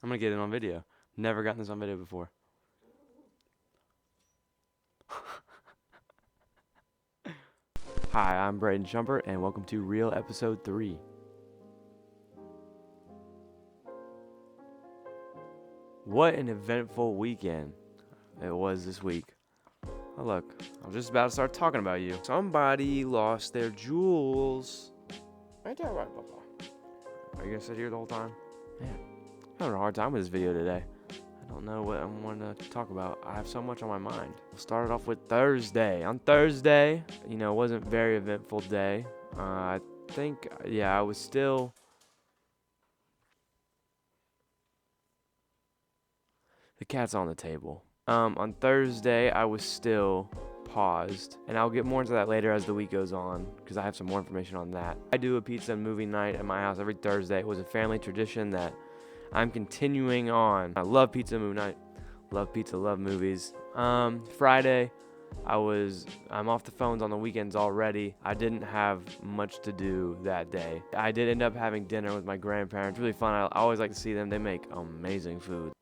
I'm gonna get it on video. Never gotten this on video before. Hi, I'm Braden Shumpert, and welcome to Real Episode 3. What an eventful weekend it was this week. Oh look, I'm just about to start talking about you. Somebody lost their jewels. Ain't that right, Papa? Are you gonna sit here the whole time? Man, I'm having a hard time with this video today. I don't know what I want to talk about. I have so much on my mind. We'll start it off with Thursday. On Thursday, it wasn't a very eventful day. I think, I was still... The cat's on the table. On Thursday, I was still paused, and I'll get more into that later as the week goes on, because I have some more information on that. I do a pizza and movie night at my house every Thursday. It was a family tradition that I'm continuing on. I love pizza and movie night. Love pizza, love movies. Friday, I'm off the phones on the weekends already. I didn't have much to do that day. I did end up having dinner with my grandparents. Really fun. I always like to see them. They make amazing food.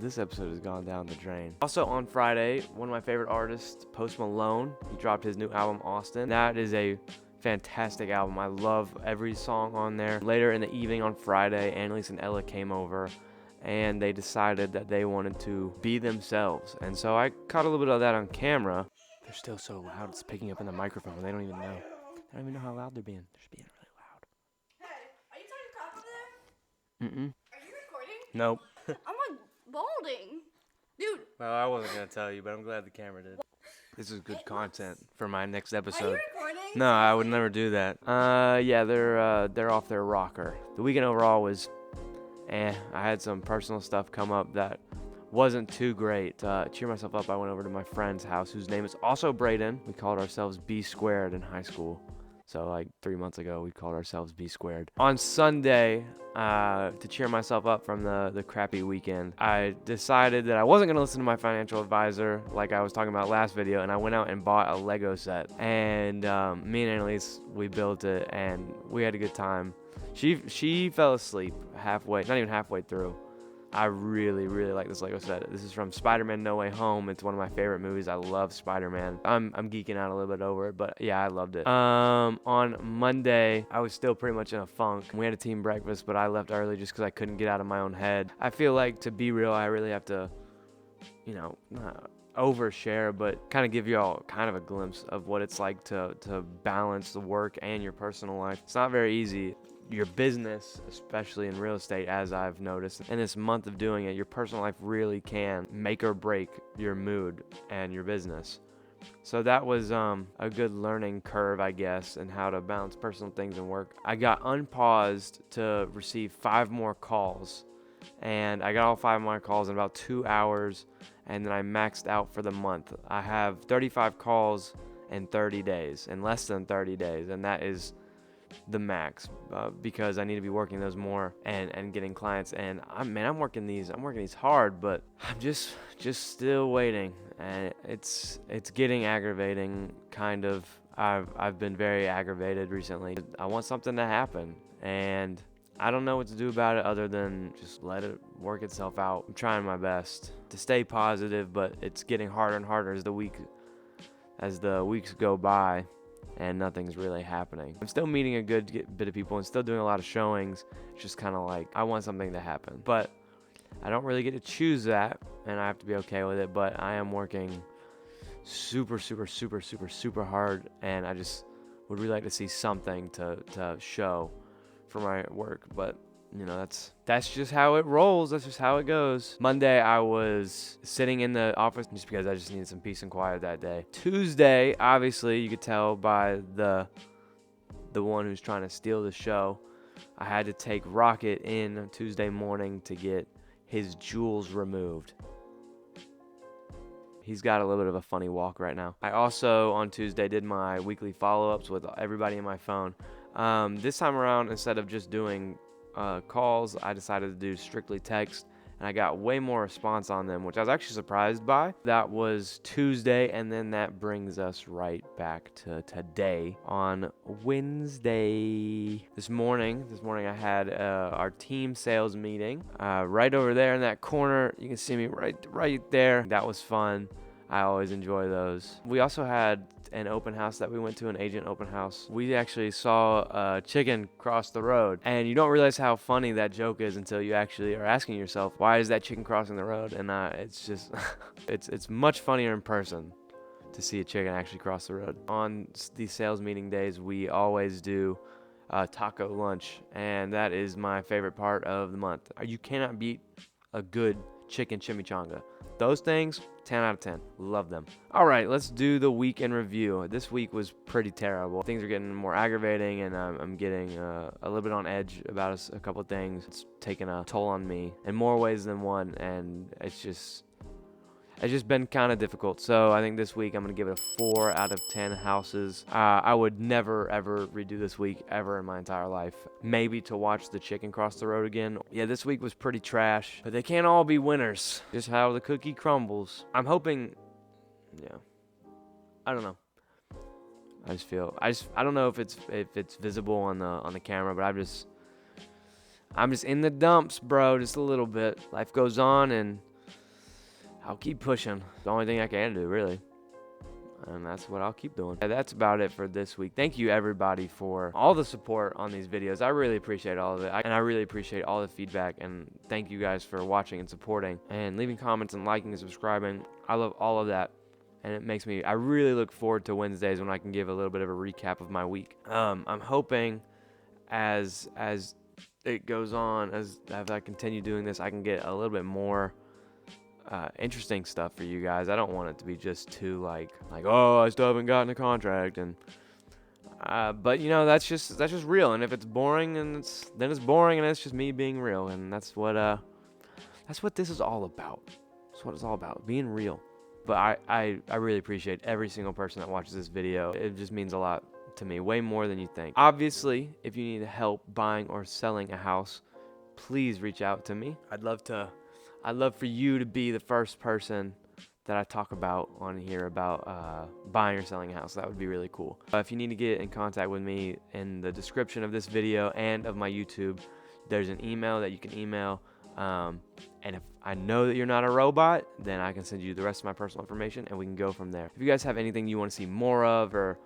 This episode has gone down the drain. Also on Friday, one of my favorite artists, Post Malone, he dropped his new album, Austin. That is a fantastic album. I love every song on there. Later in the evening on Friday, Annalise and Ella came over, and they decided that they wanted to be themselves. And so I caught a little bit of that on camera. They're still so loud, it's picking up in the microphone. They don't even know. They don't even know how loud they're being. They're just being really loud. Hey, are you talking crap over there? Mm-mm. Are you recording? Nope. I'm like balding. Dude. Well, I wasn't going to tell you, but I'm glad the camera did. This is good content for my next episode. Are you recording? No, I would never do that. They're off their rocker. The weekend overall was I had some personal stuff come up that wasn't too great. To cheer myself up, I went over to my friend's house, whose name is also Brayden. We called ourselves B Squared in high school. So like 3 months ago, we called ourselves B Squared. On Sunday, to cheer myself up from the crappy weekend, I decided that I wasn't going to listen to my financial advisor like I was talking about last video, and I went out and bought a Lego set. And me and Annalise, we built it, and we had a good time. She fell asleep halfway, not even halfway through. I really, really like this Lego set. This is from Spider-Man No Way Home. It's one of my favorite movies. I love Spider-Man. I'm geeking out a little bit over it, but yeah, I loved it. On Monday, I was still pretty much in a funk. We had a team breakfast, but I left early just because I couldn't get out of my own head. I feel like, to be real, I really have to, not overshare, but kind of give you all kind of a glimpse of what it's like to balance the work and your personal life. It's not very easy. Your business, especially in real estate, as I've noticed, in this month of doing it, your personal life really can make or break your mood and your business. So that was a good learning curve, I guess, in how to balance personal things and work. I got unpaused to receive 5 more calls, and I got all 5 more calls in about 2 hours, and then I maxed out for the month. I have 35 calls in 30 days, in less than 30 days, and that is the max, because I need to be working those more and getting clients. And I'm working these hard, but I'm just still waiting, and it's getting aggravating, kind of. I've been very aggravated recently. I want something to happen, and I don't know what to do about it other than just let it work itself out. I'm trying my best to stay positive, but it's getting harder and harder as the weeks go by, and nothing's really happening. I'm still meeting a good bit of people and still doing a lot of showings. It's just kind of like, I want something to happen. But I don't really get to choose that, and I have to be okay with it. But I am working super, super, super, super, super hard, and I just would really like to see something to show for my work. But that's just how it rolls. That's just how it goes. Monday, I was sitting in the office just because I just needed some peace and quiet that day. Tuesday, obviously, you could tell by the one who's trying to steal the show, I had to take Rocket in Tuesday morning to get his jewels removed. He's got a little bit of a funny walk right now. I also, on Tuesday, did my weekly follow-ups with everybody in my phone. This time around, instead of just doing calls, I decided to do strictly text and I got way more response on them, which I was actually surprised by. That was Tuesday, and then that brings us right back to today on Wednesday. This morning I had our team sales meeting right over there in that corner. You can see me right there. That was fun. I always enjoy those. We also had an open house that we went to, an agent open house. We actually saw a chicken cross the road, and you don't realize how funny that joke is until you actually are asking yourself, why is that chicken crossing the road? And it's just, it's much funnier in person to see a chicken actually cross the road. On these sales meeting days, we always do taco lunch, and that is my favorite part of the month. You cannot beat a good chicken chimichanga. Those things, 10 out of 10. Love them. All right, let's do the week in review. This week was pretty terrible. Things are getting more aggravating, and I'm getting a little bit on edge about a couple of things. It's taking a toll on me in more ways than one, and it's just been kind of difficult. So I think this week I'm going to give it a 4 out of 10 houses. I would never, ever redo this week ever in my entire life. Maybe to watch the chicken cross the road again. Yeah, this week was pretty trash, but they can't all be winners. Just how the cookie crumbles. I'm hoping, yeah, I don't know. I don't know if it's visible on the camera, but I'm just in the dumps, bro, just a little bit. Life goes on, and I'll keep pushing. It's the only thing I can do, really. And that's what I'll keep doing. And that's about it for this week. Thank you, everybody, for all the support on these videos. I really appreciate all of it. And I really appreciate all the feedback. And thank you guys for watching and supporting and leaving comments and liking and subscribing. I love all of that. And it makes me, I really look forward to Wednesdays when I can give a little bit of a recap of my week. I'm hoping as it goes on, as I continue doing this, I can get a little bit more interesting stuff for you guys. I don't want it to be just too like oh, I still haven't gotten a contract, and but you know, that's just real. And if it's boring, and then it's boring, and it's just me being real, and that's what this is all about. That's what it's all about, being real. But I really appreciate every single person that watches this video. It just means a lot to me, way more than you think. Obviously, if you need help buying or selling a house, please reach out to me. I'd love for you to be the first person that I talk about on here about buying or selling a house. That would be really cool. If you need to get in contact with me, in the description of this video and of my YouTube, there's an email that you can email. And if I know that you're not a robot, then I can send you the rest of my personal information, and we can go from there. If you guys have anything you want to see more of, or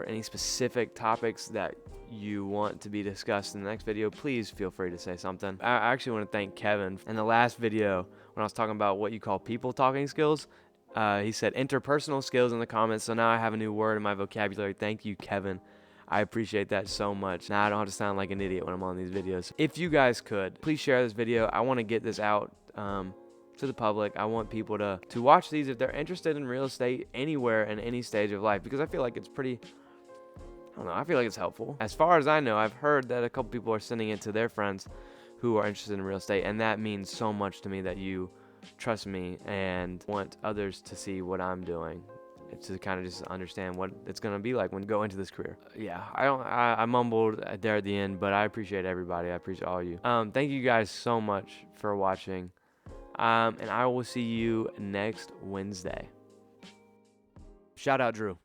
any specific topics that you want to be discussed in the next video, please feel free to say something. I actually want to thank Kevin. In the last video, when I was talking about what you call people talking skills, he said interpersonal skills in the comments, so now I have a new word in my vocabulary. Thank you, Kevin. I appreciate that so much. Now I don't have to sound like an idiot when I'm on these videos. If you guys could, please share this video. I want to get this out to the public. I want people to watch these if they're interested in real estate anywhere in any stage of life, because I feel like it's pretty, I don't know, I feel like it's helpful. As far as I know, I've heard that a couple people are sending it to their friends who are interested in real estate, and that means so much to me that you trust me and want others to see what I'm doing, to kind of just understand what it's going to be like when you go into this career. Yeah, I mumbled there at the end, but I appreciate everybody. I appreciate all of you. Thank you guys so much for watching. And I will see you next Wednesday. Shout out Drew.